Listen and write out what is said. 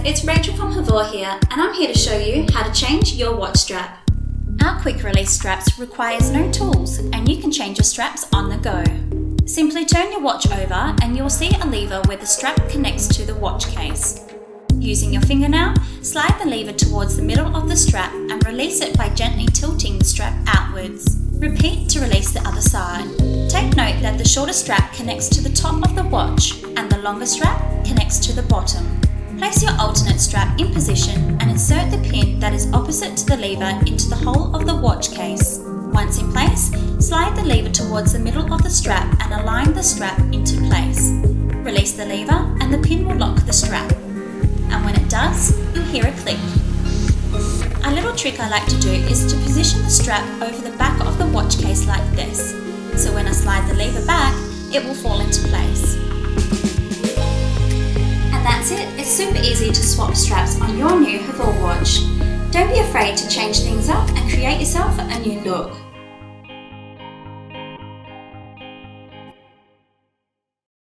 it's Rachel from Hervor here, and I'm here to show you how to change your watch strap. Our quick release straps requires no tools, and you can change your straps on the go. Simply turn your watch over and you'll see a lever where the strap connects to the watch case. Using your fingernail, slide the lever towards the middle of the strap and release it by gently tilting the strap outwards. Repeat to release the other side. Take note that the shorter strap connects to the top of the watch and the longer strap connects to the bottom. Place your alternate strap in position and insert the pin that is opposite to the lever into the hole of the watch case. Once in place, slide the lever towards the middle of the strap and align the strap into place. Release the lever and the pin will lock the strap. And when it does, you'll hear a click. A little trick I like to do is to position the strap over the back of the watch case like this. So when I slide the lever back, it will fall into place. And that's it. It's super easy to swap straps on your new Hervor watch. Don't be afraid to change things up and create yourself a new look.